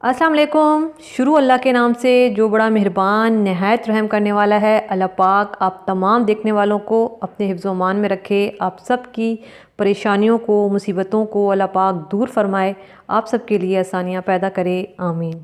अस्सलाम वालेकुम। शुरू अल्लाह के नाम से जो बड़ा मेहरबान नहायत रहम करने वाला है। अल्लाह पाक आप तमाम देखने वालों को अपने हिफ्ज़ व अमान में रखे, आप सब की परेशानियों को, मुसीबतों को अल्लाह पाक दूर फरमाए, आप सब के लिए आसानियाँ पैदा करे, आमीन।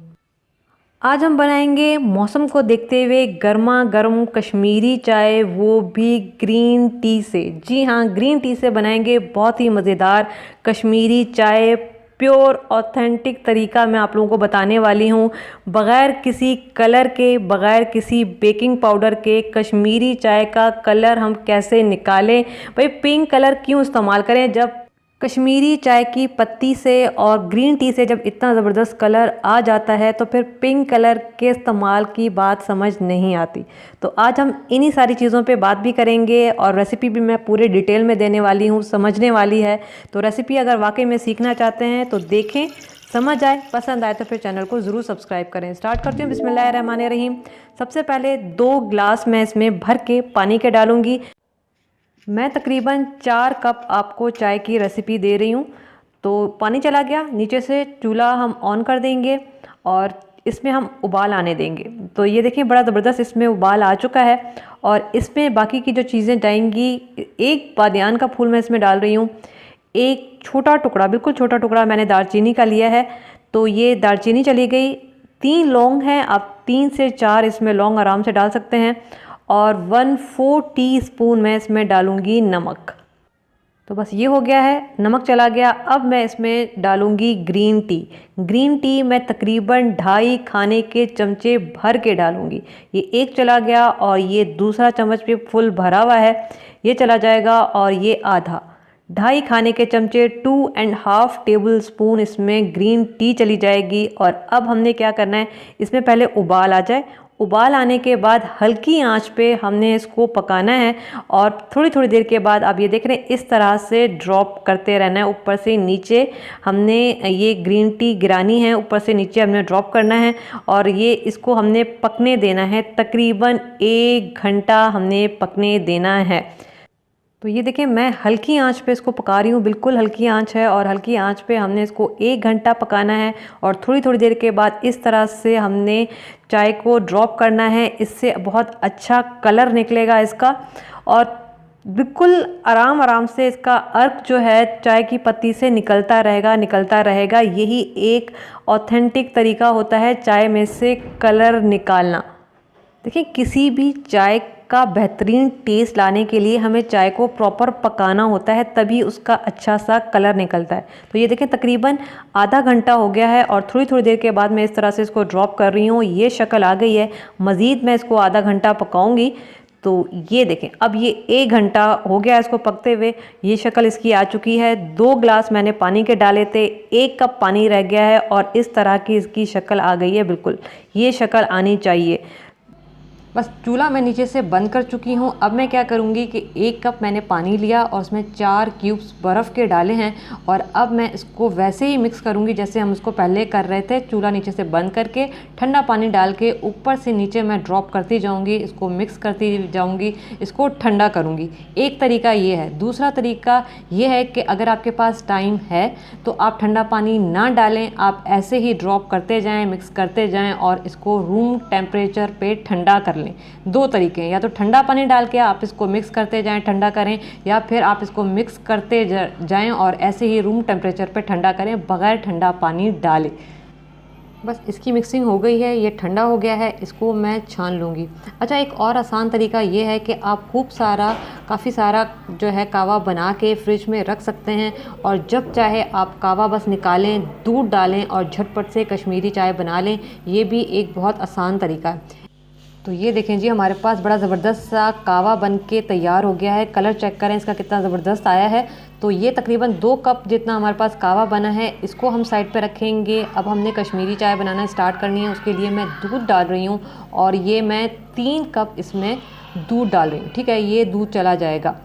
आज हम बनाएंगे मौसम को देखते हुए गर्मा गर्म कश्मीरी चाय, वो भी ग्रीन टी से। जी हाँ, ग्रीन टी से बनाएंगे बहुत ही मज़ेदार कश्मीरी चाय। प्योर ऑथेंटिक तरीका मैं आप लोगों को बताने वाली हूँ, बग़ैर किसी कलर के, बग़ैर किसी बेकिंग पाउडर के कश्मीरी चाय का कलर हम कैसे निकालें। भाई पिंक कलर क्यों इस्तेमाल करें जब कश्मीरी चाय की पत्ती से और ग्रीन टी से जब इतना ज़बरदस्त कलर आ जाता है तो फिर पिंक कलर के इस्तेमाल की बात समझ नहीं आती। तो आज हम इन्हीं सारी चीज़ों पे बात भी करेंगे और रेसिपी भी मैं पूरे डिटेल में देने वाली हूँ, समझने वाली है। तो रेसिपी अगर वाकई में सीखना चाहते हैं तो देखें, समझ आए, पसंद आए तो फिर चैनल को ज़रूर सब्सक्राइब करें। स्टार्ट करती हूँ, बिस्मिल्लाहिर्रहमानिर्रहीम। सबसे पहले 2 गिलास मैं इसमें भर के पानी के डालूँगी। मैं तकरीबन 4 कप आपको चाय की रेसिपी दे रही हूँ। तो पानी चला गया, नीचे से चूल्हा हम ऑन कर देंगे और इसमें हम उबाल आने देंगे। तो ये देखिए बड़ा ज़बरदस्त इसमें उबाल आ चुका है और इसमें बाकी की जो चीज़ें जाएंगी, एक बादियान का फूल मैं इसमें डाल रही हूँ, एक छोटा टुकड़ा, बिल्कुल छोटा टुकड़ा मैंने दालचीनी का लिया है। तो ये दालचीनी चली गई। 3 लौंग हैं, आप 3 से 4 इसमें लौंग आराम से डाल सकते हैं और 1/4 टीस्पून मैं इसमें डालूंगी नमक। तो बस ये हो गया है, नमक चला गया। अब मैं इसमें डालूंगी ग्रीन टी। ग्रीन टी मैं तकरीबन 2.5 खाने के चमचे भर के डालूंगी। ये एक चला गया और ये दूसरा चम्मच भी फुल भरा हुआ है, ये चला जाएगा और ये आधा, 2.5 खाने के चमचे 2.5 टेबल स्पून इसमें ग्रीन टी चली जाएगी। और अब हमने क्या करना है, इसमें पहले उबाल आ जाए, उबाल आने के बाद हल्की आंच पे हमने इसको पकाना है और थोड़ी थोड़ी देर के बाद आप ये देख रहे हैं इस तरह से ड्रॉप करते रहना है, ऊपर से नीचे हमने ये ग्रीन टी गिरानी है, ऊपर से नीचे हमने ड्रॉप करना है और ये इसको हमने पकने देना है, तकरीबन 1 घंटा हमने पकने देना है। तो ये देखें मैं हल्की आंच पे इसको पका रही हूँ, बिल्कुल हल्की आंच है और हल्की आंच पे हमने इसको 1 घंटा पकाना है और थोड़ी थोड़ी देर के बाद इस तरह से हमने चाय को ड्रॉप करना है। इससे बहुत अच्छा कलर निकलेगा इसका और बिल्कुल आराम आराम से इसका अर्क जो है चाय की पत्ती से निकलता रहेगा, निकलता रहेगा। यही एक ऑथेंटिक तरीका होता है चाय में से कलर निकालना। देखिए किसी भी चाय का बेहतरीन टेस्ट लाने के लिए हमें चाय को प्रॉपर पकाना होता है, तभी उसका अच्छा सा कलर निकलता है। तो ये देखें तकरीबन आधा घंटा हो गया है और थोड़ी थोड़ी देर के बाद मैं इस तरह से इसको ड्रॉप कर रही हूँ, ये शक्ल आ गई है। मज़ीद मैं इसको आधा घंटा पकाऊंगी। तो ये देखें अब ये 1 घंटा हो गया इसको पकते हुए, ये शक्ल इसकी आ चुकी है। 2 गिलास मैंने पानी के डाले थे, 1 कप पानी रह गया है और इस तरह की इसकी शक्ल आ गई है, बिल्कुल ये शक्ल आनी चाहिए। बस चूल्हा मैं नीचे से बंद कर चुकी हूँ। अब मैं क्या करूँगी कि 1 कप मैंने पानी लिया और उसमें 4 क्यूब्स बर्फ़ के डाले हैं और अब मैं इसको वैसे ही मिक्स करूँगी जैसे हम इसको पहले कर रहे थे, चूल्हा नीचे से बंद करके ठंडा पानी डाल के ऊपर से नीचे मैं ड्रॉप करती जाऊँगी, इसको मिक्स करती जाऊँगी, इसको ठंडा करूँगी। एक तरीका ये है। दूसरा तरीका ये है कि अगर आपके पास टाइम है तो आप ठंडा पानी ना डालें, आप ऐसे ही ड्रॉप करते जाएँ, मिक्स करते जाएँ और इसको रूम टेम्परेचर पे ठंडा कर लें। 2 तरीके हैं, या तो ठंडा पानी डाल के आप इसको मिक्स करते जाएं, ठंडा करें, या फिर आप इसको मिक्स करते जाएं और ऐसे ही रूम टेम्परेचर पे ठंडा करें बगैर ठंडा पानी डालें। बस इसकी मिक्सिंग हो गई है, ये ठंडा हो गया है, इसको मैं छान लूँगी। अच्छा एक और आसान तरीका ये है कि आप काफ़ी सारा जो है कावा बना के फ्रिज में रख सकते हैं और जब चाहे आप कावा बस निकालें, दूध डालें और झटपट से कश्मीरी चाय बना लें। ये भी एक बहुत आसान तरीका है। तो ये देखें जी हमारे पास बड़ा ज़बरदस्त सा कावा बन के तैयार हो गया है। कलर चेक करें इसका कितना ज़बरदस्त आया है। तो ये तकरीबन 2 कप जितना हमारे पास कावा बना है, इसको हम साइड पे रखेंगे। अब हमने कश्मीरी चाय बनाना स्टार्ट करनी है, उसके लिए मैं दूध डाल रही हूँ और ये मैं 3 कप इसमें दूध डाल रही हूँ। ठीक है, ये दूध चला जाएगा।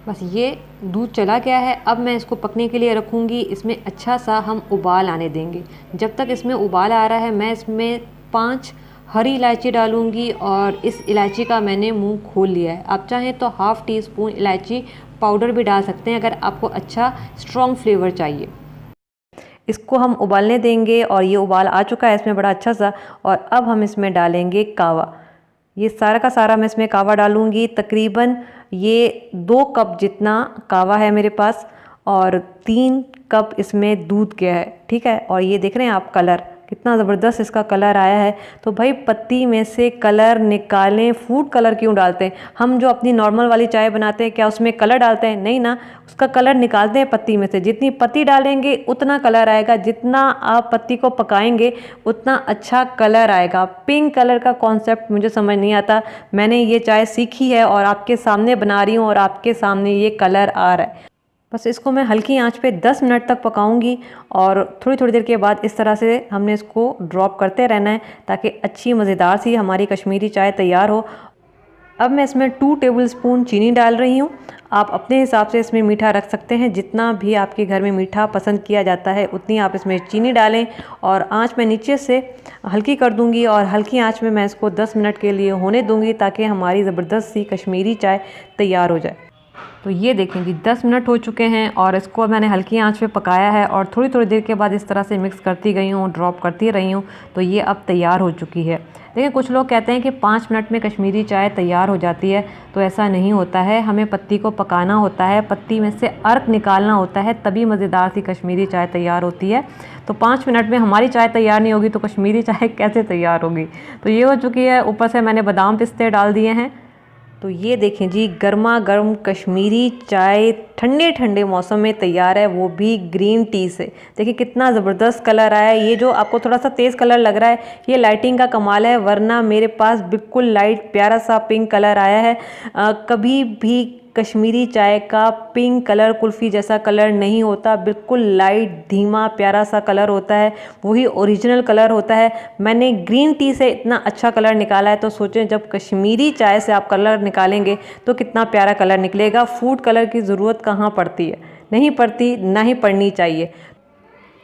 बस ये दूध चला गया है। अब मैं इसको पकने के लिए रखूँगी, इसमें अच्छा सा हम उबाल आने देंगे। जब तक इसमें उबाल आ रहा है मैं इसमें 5 हरी इलायची डालूंगी और इस इलायची का मैंने मुंह खोल लिया है। आप चाहें तो ½ टीस्पून इलायची पाउडर भी डाल सकते हैं अगर आपको अच्छा स्ट्रॉन्ग फ्लेवर चाहिए। इसको हम उबालने देंगे और ये उबाल आ चुका है इसमें बड़ा अच्छा सा। और अब हम इसमें डालेंगे कावा। ये सारा का सारा मैं इसमें कावा डालूँगी। तकरीबन ये 2 कप जितना कावा है मेरे पास और 3 कप इसमें दूध गया है, ठीक है। और ये देख रहे हैं आप कलर कितना ज़बरदस्त इसका कलर आया है। तो भाई पत्ती में से कलर निकालें, फूड कलर क्यों डालते हैं? हम जो अपनी नॉर्मल वाली चाय बनाते हैं क्या उसमें कलर डालते हैं? नहीं ना, उसका कलर निकालते हैं पत्ती में से। जितनी पत्ती डालेंगे उतना कलर आएगा, जितना आप पत्ती को पकाएंगे उतना अच्छा कलर आएगा। पिंक कलर का कॉन्सेप्ट मुझे समझ नहीं आता। मैंने ये चाय सीखी है और आपके सामने बना रही हूँ और आपके सामने ये कलर आ रहा है। बस इसको मैं हल्की आंच पे 10 मिनट तक पकाऊंगी और थोड़ी थोड़ी देर के बाद इस तरह से हमने इसको ड्रॉप करते रहना है ताकि अच्छी मज़ेदार सी हमारी कश्मीरी चाय तैयार हो। अब मैं इसमें 2 टेबलस्पून चीनी डाल रही हूँ। आप अपने हिसाब से इसमें मीठा रख सकते हैं, जितना भी आपके घर में मीठा पसंद किया जाता है उतनी आप इसमें चीनी डालें। और आंच मैं नीचे से हल्की कर दूंगी और हल्की आंच में मैं इसको 10 मिनट के लिए होने दूंगी ताकि हमारी ज़बरदस्त सी कश्मीरी चाय तैयार हो जाए। तो ये देखें जी 10 मिनट हो चुके हैं और इसको मैंने हल्की आंच पे पकाया है और थोड़ी थोड़ी देर के बाद इस तरह से मिक्स करती गई हूँ, ड्रॉप करती रही हूँ। तो ये अब तैयार हो चुकी है। देखिए कुछ लोग कहते हैं कि 5 मिनट में कश्मीरी चाय तैयार हो जाती है, तो ऐसा नहीं होता है। हमें पत्ती को पकाना होता है, पत्ती में से अर्क निकालना होता है, तभी मज़ेदार सी कश्मीरी चाय तैयार होती है। तो 5 मिनट में हमारी चाय तैयार नहीं होगी तो कश्मीरी चाय कैसे तैयार होगी? तो ये हो चुकी है। ऊपर से मैंने बादाम पिस्ते डाल दिए हैं। तो ये देखें जी गर्मा गर्म कश्मीरी चाय ठंडे ठंडे मौसम में तैयार है, वो भी ग्रीन टी से। देखिए कितना ज़बरदस्त कलर आया है। ये जो आपको थोड़ा सा तेज़ कलर लग रहा है ये लाइटिंग का कमाल है, वरना मेरे पास बिल्कुल लाइट प्यारा सा पिंक कलर आया है। कभी भी कश्मीरी चाय का पिंक कलर कुल्फ़ी जैसा कलर नहीं होता, बिल्कुल लाइट धीमा प्यारा सा कलर होता है, वही ओरिजिनल कलर होता है। मैंने ग्रीन टी से इतना अच्छा कलर निकाला है, तो सोचें जब कश्मीरी चाय से आप कलर निकालेंगे तो कितना प्यारा कलर निकलेगा। फूड कलर की ज़रूरत कहाँ पड़ती है? नहीं पड़ती, ना ही पड़नी चाहिए।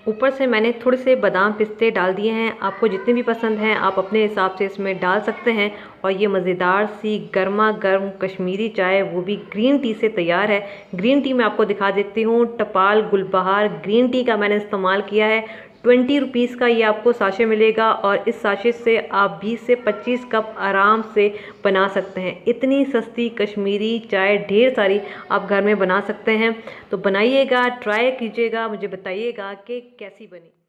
ऊपर से मैंने थोड़े से बादाम पिस्ते डाल दिए हैं। आपको जितने भी पसंद हैं आप अपने हिसाब से इसमें डाल सकते हैं। और ये मज़ेदार सी गर्मा गर्म कश्मीरी चाय वो भी ग्रीन टी से तैयार है। ग्रीन टी मैं आपको दिखा देती हूँ। टपाल गुलबहार ग्रीन टी का मैंने इस्तेमाल किया है। 20 रुपीज़ का ये आपको साशे मिलेगा और इस साशे से आप 20 से 25 कप आराम से बना सकते हैं। इतनी सस्ती कश्मीरी चाय ढेर सारी आप घर में बना सकते हैं। तो बनाइएगा, ट्राई कीजिएगा, मुझे बताइएगा कि कैसी बनी।